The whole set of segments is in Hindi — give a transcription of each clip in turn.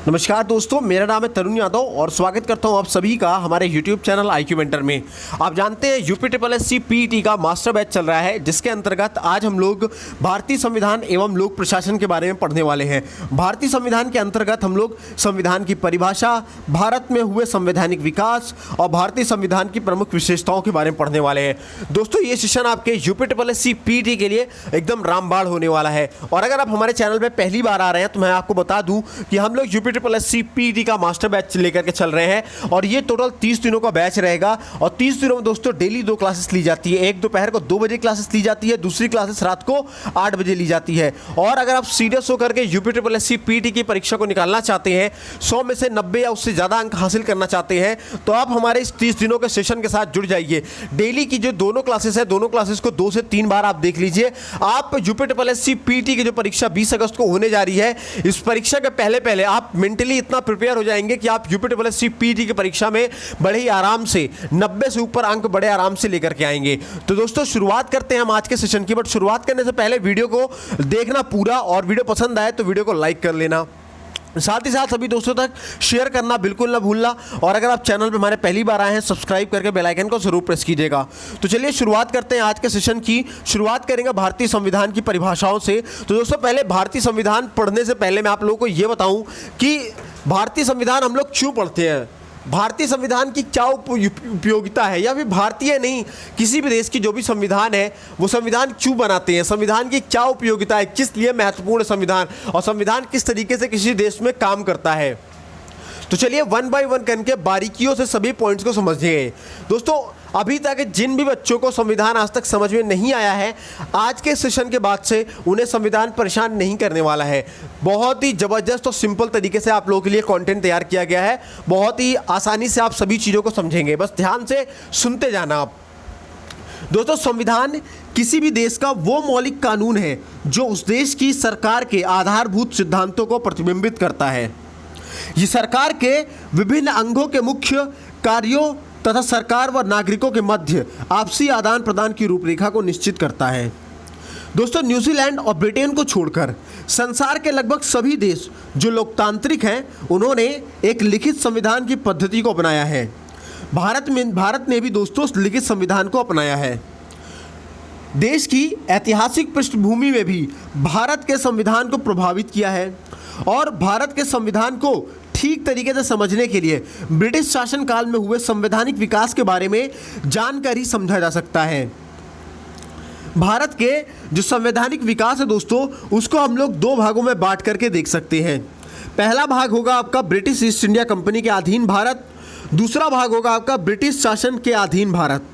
नमस्कार दोस्तों, मेरा नाम है तरुण यादव और स्वागत करता हूं आप सभी का हमारे YouTube चैनल IQ मेंटर में। आप जानते हैं UPSSC PET का मास्टर बैच चल रहा है, जिसके अंतर्गत आज हम लोग भारतीय संविधान एवं लोक प्रशासन के बारे में पढ़ने वाले हैं। भारतीय संविधान के अंतर्गत हम लोग संविधान की परिभाषा, भारत में हुए संवैधानिक विकास और भारतीय संविधान की प्रमुख विशेषताओं के बारे में पढ़ने वाले हैं। दोस्तों, ये सेशन आपके UPSSC PET के लिए एकदम रामबाण होने वाला है। और अगर आप हमारे चैनल पर पहली बार आ रहे हैं तो मैं आपको बता दूँ कि हम लोग UPSSC PET का मास्टर बैच लेकर के चल रहे हैं और ये टोटल 30 दिनों का बैच रहेगा। और 30 दिनों में दोस्तों डेली 2 क्लासेस ली जाती है। एक दोपहर को 2 बजे क्लासेस ली जाती है, दूसरी क्लासेस रात को 8 बजे ली जाती है। और अगर आप सीरियस होकर के UPSSC PET की परीक्षा को निकालना चाहते हैं, 100 में से 90 या उससे ज़्यादा अंक हासिल करना चाहते हैं, तो आप हमारे इस 30 दिनों के सेशन के साथ जुड़ जाइए। डेली की जो दोनों क्लासेस है, दोनों क्लासेस को 2 से 3 बार आप देख लीजिए। आप UPSSC PET की जो परीक्षा 20 अगस्त को होने जा रही है, इस परीक्षा के पहले आप मेंटली इतना प्रिपेयर हो जाएंगे कि आप UPSSC PET की परीक्षा में बड़े ही आराम से 90 से ऊपर अंक बड़े आराम से लेकर के आएंगे। तो दोस्तों, शुरुआत करते हैं हम आज के सेशन की। बट शुरुआत करने से पहले वीडियो को देखना पूरा, और वीडियो पसंद आए तो वीडियो को लाइक कर लेना, साथ ही साथ सभी दोस्तों तक शेयर करना बिल्कुल ना भूलना। और अगर आप चैनल पे हमारे पहली बार आए हैं, सब्सक्राइब करके बेल आइकन को जरूर प्रेस कीजिएगा। तो चलिए शुरुआत करते हैं आज के सेशन की। शुरुआत करेंगे भारतीय संविधान की परिभाषाओं से। तो दोस्तों, पहले भारतीय संविधान पढ़ने से पहले मैं आप लोगों को ये बताऊं कि भारतीय संविधान हम लोग क्यों पढ़ते हैं, भारतीय संविधान की क्या उपयोगिता है, या फिर भारतीय नहीं किसी भी देश की जो भी संविधान है वो संविधान क्यों बनाते हैं, संविधान की क्या उपयोगिता है, किस लिए महत्वपूर्ण संविधान, और संविधान किस तरीके से किसी देश में काम करता है। तो चलिए वन बाय वन करके बारीकियों से सभी पॉइंट्स को समझिए। दोस्तों, अभी तक जिन भी बच्चों को संविधान आज तक समझ में नहीं आया है, आज के सेशन के बाद से उन्हें संविधान परेशान नहीं करने वाला है। बहुत ही ज़बरदस्त और सिंपल तरीके से आप लोगों के लिए कंटेंट तैयार किया गया है। बहुत ही आसानी से आप सभी चीज़ों को समझेंगे, बस ध्यान से सुनते जाना आप। दोस्तों, संविधान किसी भी देश का वो मौलिक कानून है जो उस देश की सरकार के आधारभूत सिद्धांतों को प्रतिबिंबित करता है। ये सरकार के विभिन्न अंगों के मुख्य कार्यों तथा सरकार व नागरिकों के मध्य आपसी आदान प्रदान की रूपरेखा को निश्चित करता है। दोस्तों, न्यूजीलैंड और ब्रिटेन को छोड़कर संसार के लगभग सभी देश जो लोकतांत्रिक हैं, उन्होंने एक लिखित संविधान की पद्धति को अपनाया है। भारत ने भी दोस्तों लिखित संविधान को अपनाया है। देश की ऐतिहासिक पृष्ठभूमि में भी भारत के संविधान को प्रभावित किया है, और भारत के संविधान को ठीक तरीके से समझने के लिए ब्रिटिश शासनकाल में हुए संवैधानिक विकास के बारे में जानकर ही समझा जा सकता है। भारत के जो संवैधानिक विकास है दोस्तों, उसको हम लोग 2 भागों में बांट करके देख सकते हैं। पहला भाग होगा आपका ब्रिटिश ईस्ट इंडिया कंपनी के अधीन भारत, दूसरा भाग होगा आपका ब्रिटिश शासन के अधीन भारत।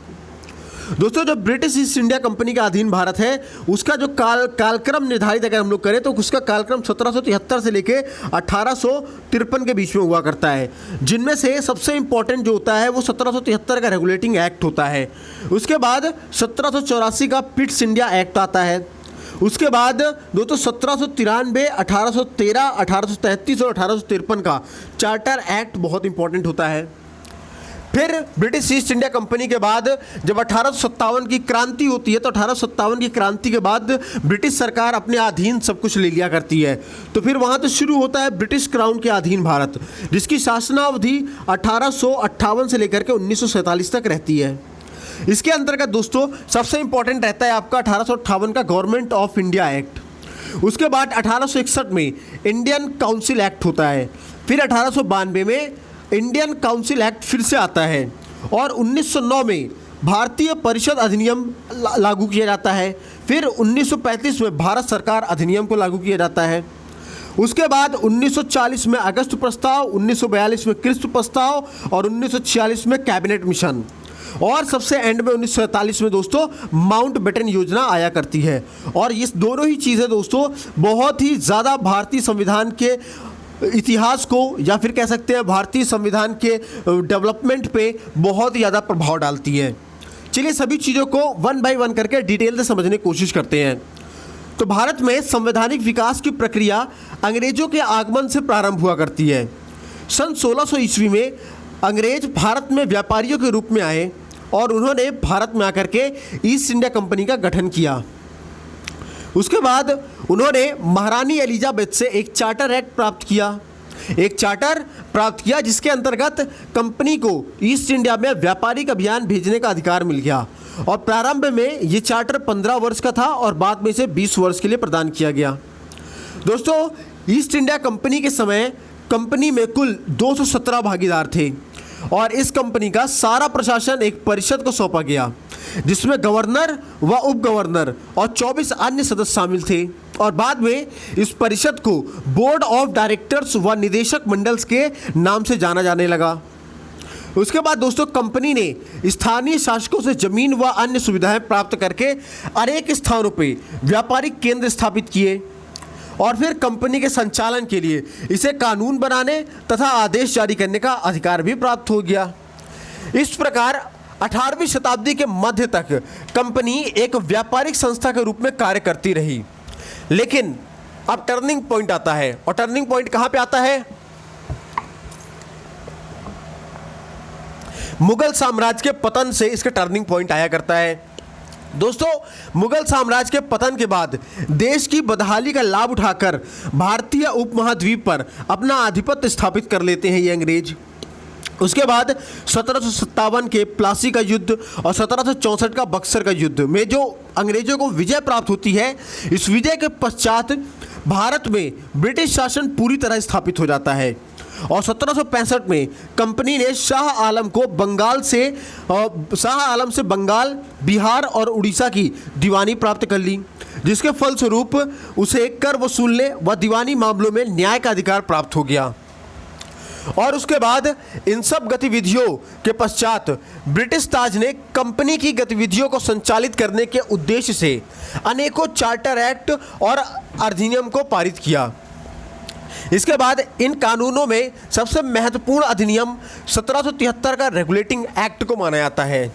दोस्तों, जो ब्रिटिश ईस्ट इंडिया कंपनी का अधीन भारत है, उसका जो कालक्रम निर्धारित अगर हम लोग करें तो उसका कालक्रम 1773 से लेके 1853 के बीच में हुआ करता है, जिनमें से सबसे इंपॉर्टेंट जो होता है वो 1773 का रेगुलेटिंग एक्ट होता है। उसके बाद 1784 का पिट्स इंडिया एक्ट आता है। उसके बाद दोस्तों 1793, 1813, 1833 और 1853 का चार्टर एक्ट बहुत इंपॉर्टेंट होता है। फिर ब्रिटिश ईस्ट इंडिया कंपनी के बाद जब 1857 की क्रांति होती है, तो 1857 की क्रांति के बाद ब्रिटिश सरकार अपने अधीन सब कुछ ले लिया करती है। तो फिर वहाँ से शुरू होता है ब्रिटिश क्राउन के अधीन भारत, जिसकी शासनावधि 1858 से लेकर के 1947 तक रहती है। इसके अंतर्गत दोस्तों सबसे इंपॉर्टेंट रहता है आपका 1858 का गवर्नमेंट ऑफ इंडिया एक्ट। उसके बाद 1861 में इंडियन काउंसिल एक्ट होता है। फिर 1892 में इंडियन काउंसिल एक्ट फिर से आता है, और 1909 में भारतीय परिषद अधिनियम लागू किया जाता है। फिर 1935 में भारत सरकार अधिनियम को लागू किया जाता है। उसके बाद 1940 में अगस्त प्रस्ताव, 1942 में क्रिस्ट प्रस्ताव और 1946 में कैबिनेट मिशन, और सबसे एंड में 1947 में दोस्तों माउंट बेटन योजना आया करती है। और ये दोनों ही चीज़ें दोस्तों बहुत ही ज़्यादा भारतीय संविधान के इतिहास को, या फिर कह सकते हैं भारतीय संविधान के डेवलपमेंट पे बहुत ही ज़्यादा प्रभाव डालती है। चलिए सभी चीज़ों को वन बाय वन करके डिटेल से समझने की कोशिश करते हैं। तो भारत में संवैधानिक विकास की प्रक्रिया अंग्रेजों के आगमन से प्रारंभ हुआ करती है। सन 1600 ईस्वी में अंग्रेज भारत में व्यापारियों के रूप में आए, और उन्होंने भारत में आकर के ईस्ट इंडिया कंपनी का गठन किया। उसके बाद उन्होंने महारानी एलिजाबेथ से एक चार्टर एक्ट प्राप्त किया। एक चार्टर प्राप्त किया जिसके अंतर्गत कंपनी को ईस्ट इंडिया में व्यापारिक अभियान भेजने का अधिकार मिल गया। और प्रारंभ में ये चार्टर 15 वर्ष का था और बाद में इसे 20 वर्ष के लिए प्रदान किया गया। दोस्तों, ईस्ट इंडिया कंपनी के समय कंपनी में कुल 217 भागीदार थे और इस कंपनी का सारा प्रशासन एक परिषद को सौंपा गया जिसमें गवर्नर व उप गवर्नर और 24 अन्य सदस्य शामिल थे। और बाद में इस परिषद को बोर्ड ऑफ डायरेक्टर्स व निदेशक मंडल्स के नाम से जाना जाने लगा। उसके बाद दोस्तों, कंपनी ने स्थानीय शासकों से जमीन व अन्य सुविधाएं प्राप्त करके अनेक स्थानों पे व्यापारिक केंद्र स्थापित किए और फिर कंपनी के संचालन के लिए इसे कानून बनाने तथा आदेश जारी करने का अधिकार भी प्राप्त हो गया। इस प्रकार 18वीं शताब्दी के मध्य तक कंपनी एक व्यापारिक संस्था के रूप में कार्य करती रही। लेकिन अब टर्निंग पॉइंट आता है, और टर्निंग पॉइंट कहां पे आता है? मुगल साम्राज्य के पतन से इसका टर्निंग पॉइंट आया करता है। दोस्तों, मुगल साम्राज्य के पतन के बाद देश की बदहाली का लाभ उठाकर भारतीय उपमहाद्वीप पर अपना आधिपत्य स्थापित कर लेते हैं ये अंग्रेज। उसके बाद 1757 के प्लासी का युद्ध और 1764 का बक्सर का युद्ध में जो अंग्रेजों को विजय प्राप्त होती है, इस विजय के पश्चात भारत में ब्रिटिश शासन पूरी तरह स्थापित हो जाता है। और 1765 में कंपनी ने शाह आलम से बंगाल, बिहार और उड़ीसा की दीवानी प्राप्त कर ली, जिसके फलस्वरूप उसे कर वसूलने व दीवानी मामलों में न्याय का अधिकार प्राप्त हो गया। और उसके बाद इन सब गतिविधियों के पश्चात ब्रिटिश ताज ने कंपनी की गतिविधियों को संचालित करने के उद्देश्य से अनेकों चार्टर एक्ट और अधिनियम को पारित किया। इसके बाद इन कानूनों में सबसे महत्वपूर्ण अधिनियम 1773 का रेगुलेटिंग एक्ट को माना जाता है,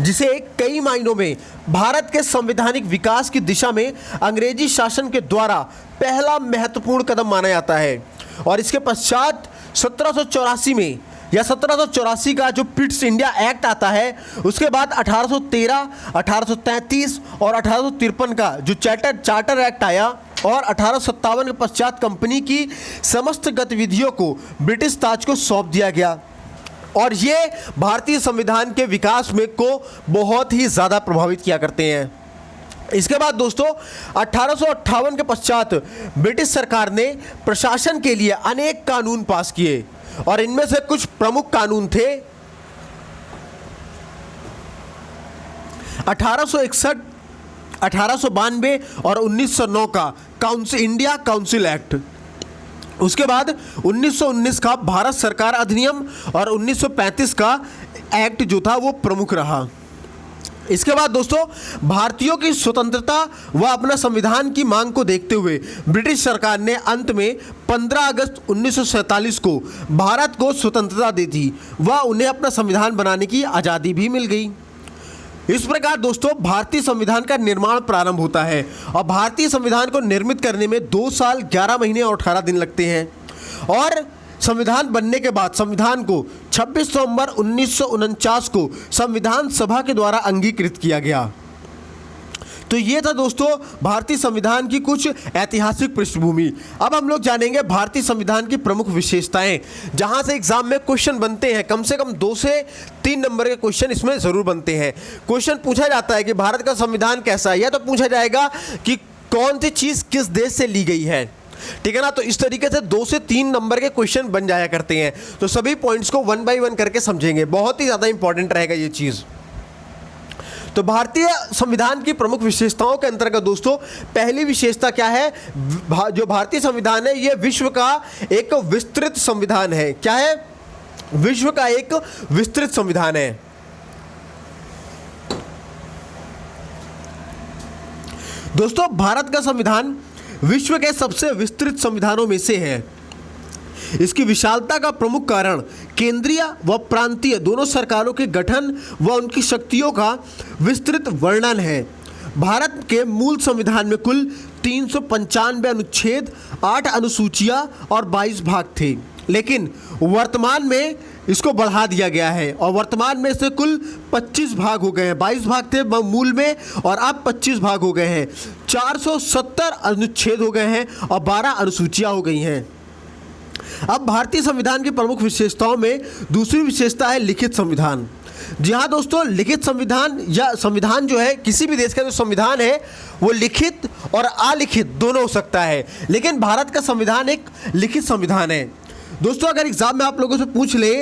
जिसे कई मायनों में भारत के संवैधानिक विकास की दिशा में अंग्रेजी शासन के द्वारा पहला महत्वपूर्ण कदम माना जाता है। और इसके पश्चात 1784 में या 1784 का जो पिट्स इंडिया एक्ट आता है, उसके बाद 1813, 1833 और 1853 का जो चार्टर एक्ट आया और 1857 के पश्चात कंपनी की समस्त गतिविधियों को ब्रिटिश ताज को सौंप दिया गया। और ये भारतीय संविधान के विकास में को बहुत ही ज़्यादा प्रभावित किया करते हैं। इसके बाद दोस्तों 1858 के पश्चात ब्रिटिश सरकार ने प्रशासन के लिए अनेक कानून पास किए और इनमें से कुछ प्रमुख कानून थे 1861, 1892 और 1909 का इंडिया काउंसिल एक्ट। उसके बाद 1919 का भारत सरकार अधिनियम और 1935 का एक्ट जो था वो प्रमुख रहा। इसके बाद दोस्तों भारतीयों की स्वतंत्रता व अपना संविधान की मांग को देखते हुए ब्रिटिश सरकार ने अंत में 15 अगस्त 1947 को भारत को स्वतंत्रता दे दी व उन्हें अपना संविधान बनाने की आज़ादी भी मिल गई। इस प्रकार दोस्तों भारतीय संविधान का निर्माण प्रारंभ होता है और भारतीय संविधान को निर्मित करने में 2 साल 11 महीने और 18 दिन लगते हैं। और संविधान बनने के बाद संविधान को 26 नवंबर 1949 को संविधान सभा के द्वारा अंगीकृत किया गया। तो ये था दोस्तों भारतीय संविधान की कुछ ऐतिहासिक पृष्ठभूमि। अब हम लोग जानेंगे भारतीय संविधान की प्रमुख विशेषताएं, जहां से एग्जाम में क्वेश्चन बनते हैं। कम से कम 2 से 3 नंबर के क्वेश्चन इसमें ज़रूर बनते हैं। क्वेश्चन पूछा जाता है कि भारत का संविधान कैसा है, या तो पूछा जाएगा कि कौन सी चीज़ किस देश से ली गई है, ठीक है ना। तो इस तरीके से 2 से 3 नंबर के क्वेश्चन बन जाया करते हैं। तो सभी पॉइंट्स को 1 बाय 1 करके समझेंगे, बहुत ही ज़्यादा इंपॉर्टेंट रहेगा ये चीज़। तो भारतीय संविधान की प्रमुख विशेषताओं के अंतर्गत दोस्तों पहली विशेषता क्या है? जो भारतीय संविधान है ये विश्व का एक विस्तृत संविधान है। क्या है? विश्व का एक विस्तृत संविधान है। दोस्तों भारत का संविधान विश्व के सबसे विस्तृत संविधानों में से है। इसकी विशालता का प्रमुख कारण केंद्रीय व प्रांतीय दोनों सरकारों के गठन व उनकी शक्तियों का विस्तृत वर्णन है। भारत के मूल संविधान में कुल 395 अनुच्छेद, 8 अनुसूचियां और 22 भाग थे, लेकिन वर्तमान में इसको बढ़ा दिया गया है और वर्तमान में से कुल 25 भाग हो गए हैं। 22 भाग थे मूल में और अब 25 भाग हो गए हैं। 470 अनुच्छेद हो गए हैं और 12 अनुसूचियां हो गई हैं। अब भारतीय संविधान की प्रमुख विशेषताओं में दूसरी विशेषता है लिखित संविधान। जी हाँ दोस्तों, लिखित संविधान या संविधान जो है, किसी भी देश का जो संविधान है वो लिखित और अलिखित दोनों हो सकता है, लेकिन भारत का संविधान एक लिखित संविधान है। दोस्तों अगर एग्जाम में आप लोगों से पूछ ले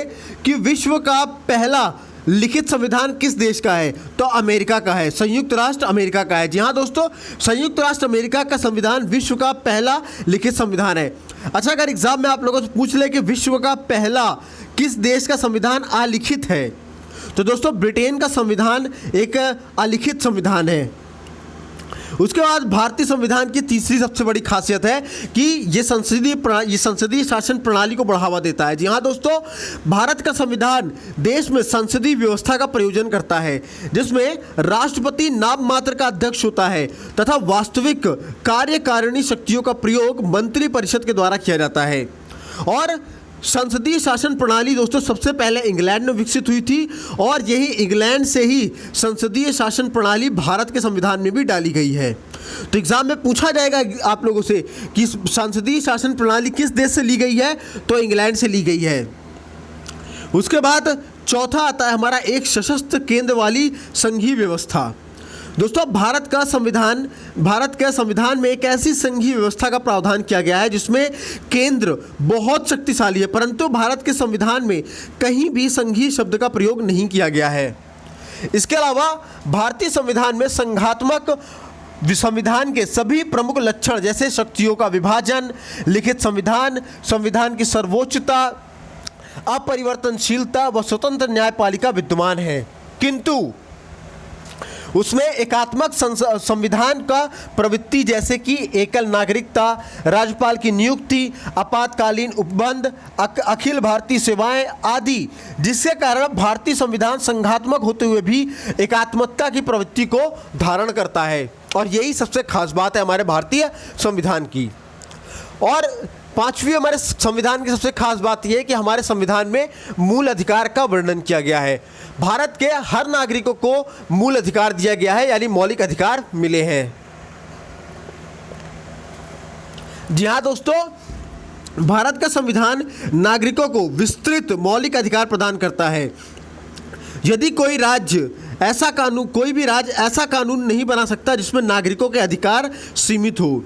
कि विश्व का पहला लिखित संविधान किस देश का है, तो अमेरिका का है, संयुक्त राष्ट्र अमेरिका का है। जी हाँ दोस्तों, संयुक्त राष्ट्र अमेरिका का संविधान विश्व का पहला लिखित संविधान है। अच्छा, अगर एग्जाम में आप लोगों से पूछ ले कि विश्व का पहला किस देश का संविधान अलिखित है, तो दोस्तों ब्रिटेन का संविधान एक अलिखित संविधान है। उसके बाद भारतीय संविधान की तीसरी सबसे बड़ी खासियत है कि ये संसदीय शासन प्रणाली को बढ़ावा देता है। जी हाँ दोस्तों, भारत का संविधान देश में संसदीय व्यवस्था का प्रयोजन करता है, जिसमें राष्ट्रपति नाम मात्र का अध्यक्ष होता है तथा वास्तविक कार्यकारिणी शक्तियों का प्रयोग मंत्रिपरिषद के द्वारा किया जाता है। और संसदीय शासन प्रणाली दोस्तों सबसे पहले इंग्लैंड में विकसित हुई थी और यही इंग्लैंड से ही संसदीय शासन प्रणाली भारत के संविधान में भी डाली गई है। तो एग्जाम में पूछा जाएगा आप लोगों से कि संसदीय शासन प्रणाली किस देश से ली गई है, तो इंग्लैंड से ली गई है। उसके बाद चौथा आता है हमारा एक सशस्त्र केंद्र वाली संघीय व्यवस्था। दोस्तों भारत के संविधान में एक ऐसी संघीय व्यवस्था का प्रावधान किया गया है जिसमें केंद्र बहुत शक्तिशाली है, परंतु भारत के संविधान में कहीं भी संघीय शब्द का प्रयोग नहीं किया गया है। इसके अलावा भारतीय संविधान में संघात्मक संविधान के सभी प्रमुख लक्षण जैसे शक्तियों का विभाजन, लिखित संविधान, संविधान की सर्वोच्चता, अपरिवर्तनशीलता व स्वतंत्र न्यायपालिका विद्यमान है, किंतु उसमें एकात्मक संविधान का प्रवृत्ति जैसे कि एकल नागरिकता, राज्यपाल की नियुक्ति, आपातकालीन उपबंध, अखिल भारतीय सेवाएं आदि, जिसके कारण भारतीय संविधान संघात्मक होते हुए भी एकात्मकता की प्रवृत्ति को धारण करता है। और यही सबसे खास बात है हमारे भारतीय संविधान की। और पांचवी हमारे संविधान की सबसे खास बात यह है कि हमारे संविधान में मूल अधिकार का वर्णन किया गया है। भारत के हर नागरिकों को मूल अधिकार दिया गया है, यानी मौलिक अधिकार मिले हैं। जी हाँ दोस्तों, भारत का संविधान नागरिकों को विस्तृत मौलिक अधिकार प्रदान करता है। यदि कोई भी राज्य ऐसा कानून नहीं बना सकता जिसमें नागरिकों के अधिकार सीमित हो।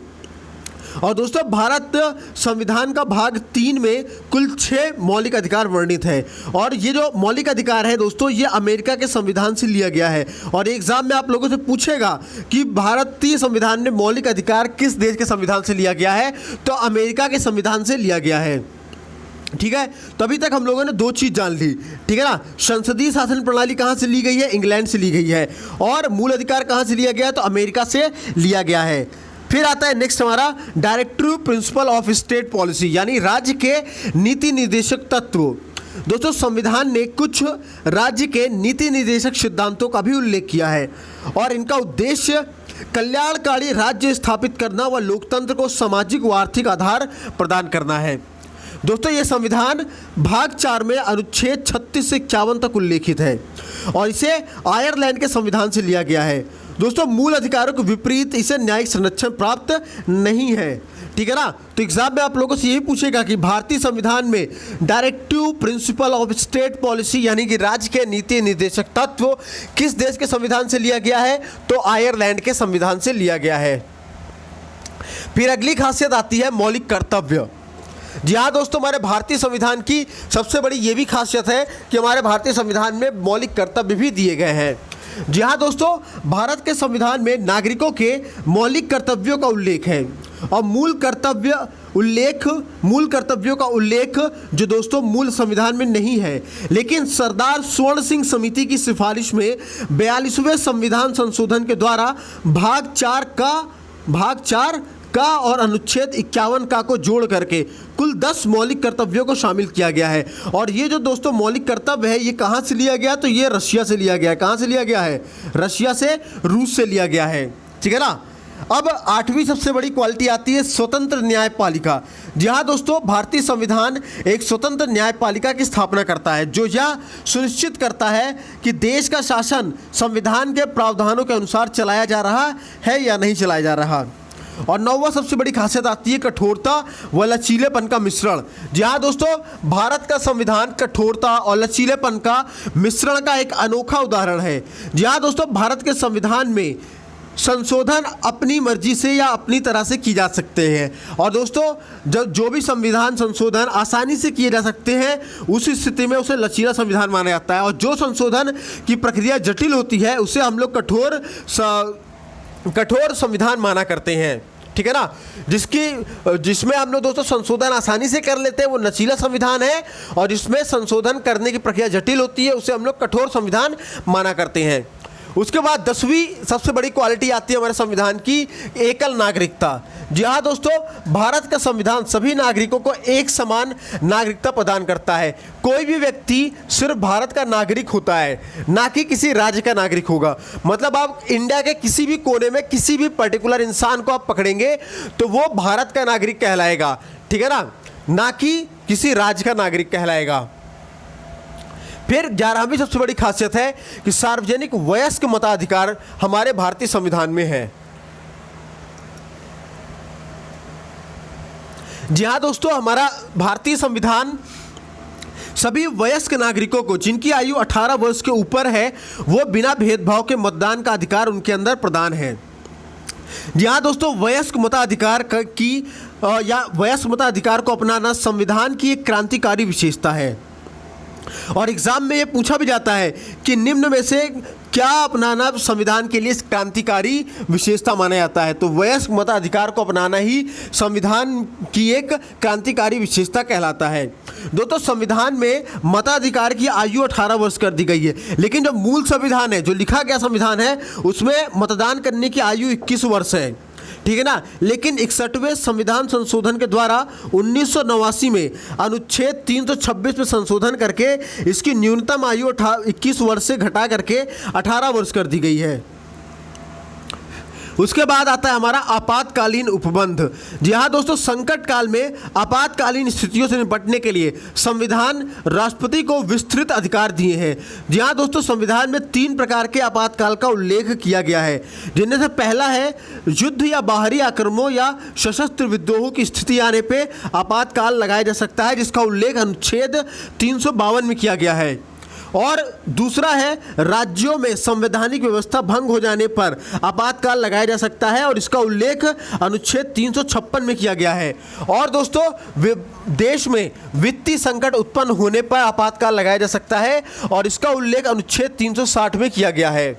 और दोस्तों भारत संविधान का भाग 3 में कुल 6 मौलिक अधिकार वर्णित है, और ये जो मौलिक अधिकार है दोस्तों ये अमेरिका के संविधान से लिया गया है। और एग्जाम में आप लोगों से पूछेगा कि भारतीय संविधान में मौलिक अधिकार किस देश के संविधान से लिया गया है, तो अमेरिका के संविधान से लिया गया है। ठीक है, तो अभी तक हम लोगों ने 2 चीज़ जान ली, ठीक है ना। संसदीय शासन प्रणाली कहाँ से ली गई है, इंग्लैंड से ली गई है, और मूल अधिकार कहाँ से लिया गया है, तो अमेरिका से लिया गया है। फिर आता है नेक्स्ट हमारा directive principle of state policy, यानी राज्य के नीति निर्देशक तत्व। दोस्तों संविधान ने कुछ राज्य के नीति निर्देशक सिद्धांतों का भी उल्लेख किया है, और इनका उद्देश्य कल्याणकारी राज्य स्थापित करना व लोकतंत्र को सामाजिक व आर्थिक आधार प्रदान करना है। दोस्तों ये संविधान भाग 4 में अनुच्छेद 36 से 51 तक उल्लेखित है, और इसे आयरलैंड के संविधान से लिया गया है। दोस्तों मूल अधिकारों के विपरीत इसे न्यायिक संरक्षण प्राप्त नहीं है, ठीक है ना। तो एग्जाम में आप लोगों से यही पूछेगा कि भारतीय संविधान में directive principle of state policy यानी कि राज्य के नीति निर्देशक तत्व किस देश के संविधान से लिया गया है, तो आयरलैंड के संविधान से लिया गया है। फिर अगली खासियत आती है मौलिक कर्तव्य। जी हाँ दोस्तों, हमारे भारतीय संविधान की सबसे बड़ी ये भी खासियत है कि हमारे भारतीय संविधान में मौलिक कर्तव्य भी दिए गए हैं। जी हाँ दोस्तों, भारत के संविधान में नागरिकों के मौलिक कर्तव्यों का उल्लेख है, और मूल कर्तव्यों का उल्लेख जो दोस्तों मूल संविधान में नहीं है, लेकिन सरदार स्वर्ण सिंह समिति की सिफारिश में 42वें संविधान संशोधन के द्वारा भाग 4 का और अनुच्छेद 51 का को जोड़ करके कुल 10 मौलिक कर्तव्यों को शामिल किया गया है। और ये जो दोस्तों मौलिक कर्तव्य है ये कहाँ से लिया गया, तो ये रशिया से लिया गया है। कहाँ से लिया गया है, रशिया से, रूस से लिया गया है, ठीक है ना। अब 8वीं सबसे बड़ी क्वालिटी आती है स्वतंत्र न्यायपालिका। जी हाँ दोस्तों, भारतीय संविधान एक स्वतंत्र न्यायपालिका की स्थापना करता है, जो यह सुनिश्चित करता है कि देश का शासन संविधान के प्रावधानों के अनुसार चलाया जा रहा है या नहीं चलाया जा रहा। और 9वां सबसे बड़ी खासियत आती है कठोरता व लचीलेपन का मिश्रण। जी हाँ दोस्तों, भारत का संविधान कठोरता और लचीलेपन का मिश्रण का एक अनोखा उदाहरण है। जी हाँ दोस्तों, भारत के संविधान में संशोधन अपनी मर्जी से या अपनी तरह से की जा सकते हैं। और दोस्तों, जो भी संविधान संशोधन आसानी से किए जा सकते हैं उस स्थिति में उसे लचीला संविधान माना जाता है, और जो संशोधन की प्रक्रिया जटिल होती है उसे हम लोग कठोर संविधान माना करते हैं। ठीक है ना, जिसमें हम लोग दोस्तों संशोधन आसानी से कर लेते हैं वो लचीला संविधान है, और जिसमें संशोधन करने की प्रक्रिया जटिल होती है उसे हम लोग कठोर संविधान माना करते हैं। उसके बाद 10वीं सबसे बड़ी क्वालिटी आती है हमारे संविधान की, एकल नागरिकता। जी हाँ दोस्तों, भारत का संविधान सभी नागरिकों को एक समान नागरिकता प्रदान करता है। कोई भी व्यक्ति सिर्फ भारत का नागरिक होता है, ना कि किसी राज्य का नागरिक होगा। मतलब आप इंडिया के किसी भी कोने में किसी भी पर्टिकुलर इंसान को आप पकड़ेंगे तो वो भारत का नागरिक कहलाएगा। ठीक है ना कि किसी राज्य का नागरिक कहलाएगा। फिर 11वीं सबसे बड़ी खासियत है कि सार्वजनिक वयस्क मताधिकार हमारे भारतीय संविधान में है। जी हाँ दोस्तों, हमारा भारतीय संविधान सभी वयस्क नागरिकों को जिनकी आयु 18 वर्ष के ऊपर है वो बिना भेदभाव के मतदान का अधिकार उनके अंदर प्रदान है। जी हाँ दोस्तों, वयस्क मताधिकार वयस्क मताधिकार को अपनाना संविधान की एक क्रांतिकारी विशेषता है। और एग्जाम में ये पूछा भी जाता है कि निम्न में से क्या अपनाना संविधान के लिए क्रांतिकारी विशेषता माना जाता है, तो वयस्क मताधिकार को अपनाना ही संविधान की एक क्रांतिकारी विशेषता कहलाता है। दोस्तों, संविधान में मताधिकार की आयु 18 वर्ष कर दी गई है, लेकिन जो मूल संविधान है, जो लिखा गया संविधान है, उसमें मतदान करने की आयु 21 वर्ष है। ठीक है ना, लेकिन 61वें संविधान संशोधन के द्वारा 1989 में अनुच्छेद 326 में संशोधन करके इसकी न्यूनतम आयु 21 वर्ष से घटा करके 18 वर्ष कर दी गई है। उसके बाद आता है हमारा आपातकालीन उपबंध। जी हाँ दोस्तों, संकट काल में आपातकालीन स्थितियों से निपटने के लिए संविधान राष्ट्रपति को विस्तृत अधिकार दिए हैं। जी हाँ दोस्तों, संविधान में 3 प्रकार के आपातकाल का उल्लेख किया गया है, जिनमें से पहला है युद्ध या बाहरी आक्रमणों या सशस्त्र विद्रोहों की स्थिति आने पर आपातकाल लगाया जा सकता है, जिसका उल्लेख अनुच्छेद 352 में किया गया है। और दूसरा है राज्यों में संवैधानिक व्यवस्था भंग हो जाने पर आपातकाल लगाया जा सकता है, और इसका उल्लेख अनुच्छेद 356 में किया गया है। और दोस्तों, देश में वित्तीय संकट उत्पन्न होने पर आपातकाल लगाया जा सकता है, और इसका उल्लेख अनुच्छेद 360 में किया गया है।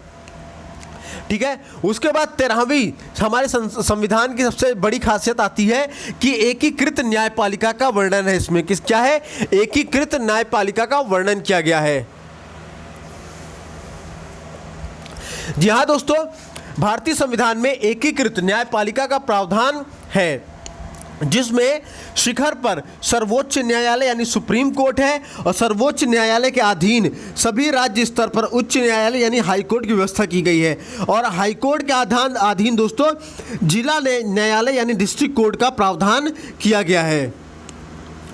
ठीक है, उसके बाद 13वीं हमारे संविधान की सबसे बड़ी खासियत आती है कि एकीकृत न्यायपालिका का वर्णन है। इसमें क्या है? एकीकृत न्यायपालिका का वर्णन किया गया है। जी हाँ दोस्तों, भारतीय संविधान में एकीकृत न्यायपालिका का प्रावधान है, जिसमें शिखर पर सर्वोच्च न्यायालय यानी सुप्रीम कोर्ट है, और सर्वोच्च न्यायालय के अधीन सभी राज्य स्तर पर उच्च न्यायालय यानी हाई कोर्ट की व्यवस्था की गई है। और हाई कोर्ट के अधीन दोस्तों जिला न्यायालय यानी डिस्ट्रिक्ट कोर्ट का प्रावधान किया गया है।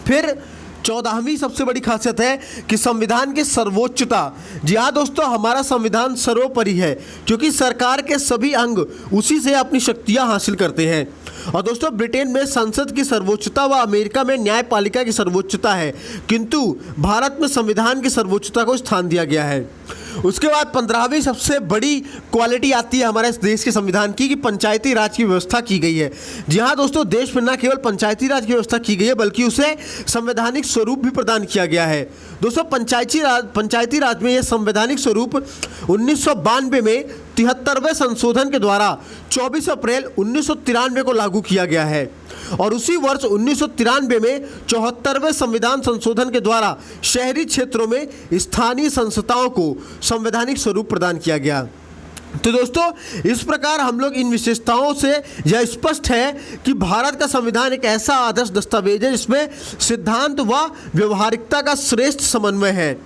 फिर 14वीं सबसे बड़ी खासियत है कि संविधान की सर्वोच्चता। जी हाँ दोस्तों, हमारा संविधान सर्वोपरि है, क्योंकि सरकार के सभी अंग उसी से अपनी शक्तियाँ हासिल करते हैं। और दोस्तों, ब्रिटेन में संसद की सर्वोच्चता व अमेरिका में न्यायपालिका की सर्वोच्चता है, किंतु भारत में संविधान की सर्वोच्चता को स्थान दिया गया है। उसके बाद 15वीं सबसे बड़ी क्वालिटी आती है हमारे देश के संविधान की, कि पंचायती राज की व्यवस्था की गई है। जी हाँ दोस्तों, देश में न केवल पंचायती राज की व्यवस्था की गई है, बल्कि उसे संवैधानिक स्वरूप भी प्रदान किया गया है। दोस्तों, पंचायती राज में यह संवैधानिक स्वरूप 1992 में 73वें संशोधन के द्वारा 24 अप्रैल 1993 को लागू किया गया है, और उसी वर्ष 1993 में 74वें संविधान संशोधन के द्वारा शहरी क्षेत्रों में स्थानीय संस्थाओं को संवैधानिक स्वरूप प्रदान किया गया। तो दोस्तों, इस प्रकार हम लोग इन विशेषताओं से यह स्पष्ट है कि भारत का संविधान एक ऐसा आदर्श दस्तावेज है जिसमें सिद्धांत व व्यवहारिकता का श्रेष्ठ समन्वय है।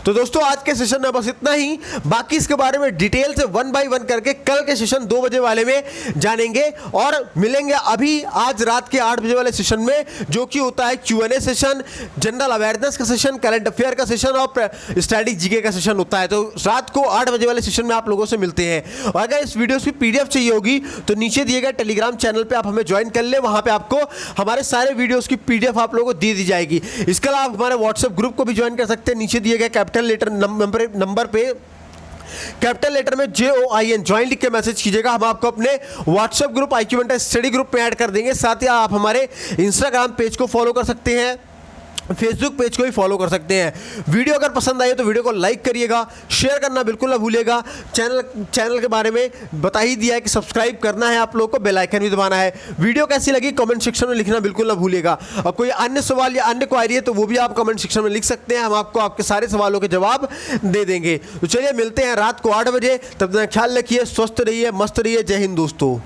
तो दोस्तों आज के सेशन में बस इतना ही, बाकी इसके बारे में डिटेल से 1 बाय 1 करके कल के सेशन 2 बजे वाले में जानेंगे और मिलेंगे अभी आज रात के 8 बजे वाले सेशन में, जो कि होता है Q&A सेशन, जनरल अवेयरनेस का सेशन, करंट अफेयर का सेशन और स्टैटिक जीके का सेशन होता है। तो रात को 8 बजे वाले सेशन में आप लोगों से मिलते हैं। और अगर इस वीडियो की PDF चाहिए होगी तो नीचे दिए गए टेलीग्राम चैनल पे आप हमें ज्वाइन कर ले, वहां पे आपको हमारे सारे वीडियोस की PDF आप लोगों को दे दी जाएगी। इसके अलावा आप हमारे व्हाट्सएप ग्रुप को भी ज्वाइन कर सकते हैं, नीचे दिए गए कैपिटल लेटर नंबर पे कैपिटल लेटर में JOIN ज्वाइन लिख के मैसेज कीजिएगा। हम आपको अपने WhatsApp group IQ mentor study group में ऐड कर देंगे। साथ ही आप हमारे इंस्टाग्राम पेज को फॉलो कर सकते हैं, फेसबुक पेज को भी फॉलो कर सकते हैं। वीडियो अगर पसंद आई तो वीडियो को लाइक करिएगा, शेयर करना बिल्कुल ना भूलिएगा। चैनल के बारे में बता ही दिया है कि सब्सक्राइब करना है आप लोगों को, बेल आइकन भी दबाना है। वीडियो कैसी लगी कमेंट सेक्शन में लिखना बिल्कुल ना भूलिएगा। और कोई अन्य सवाल या अन्य क्वायरी है तो वो भी आप कमेंट सेक्शन में लिख सकते हैं, हम आपको आपके सारे सवालों के जवाब दे देंगे। तो चलिए मिलते हैं रात को 8 बजे, तब तक ख्याल रखिए, स्वस्थ रहिए, मस्त रहिए। जय हिंद दोस्तों।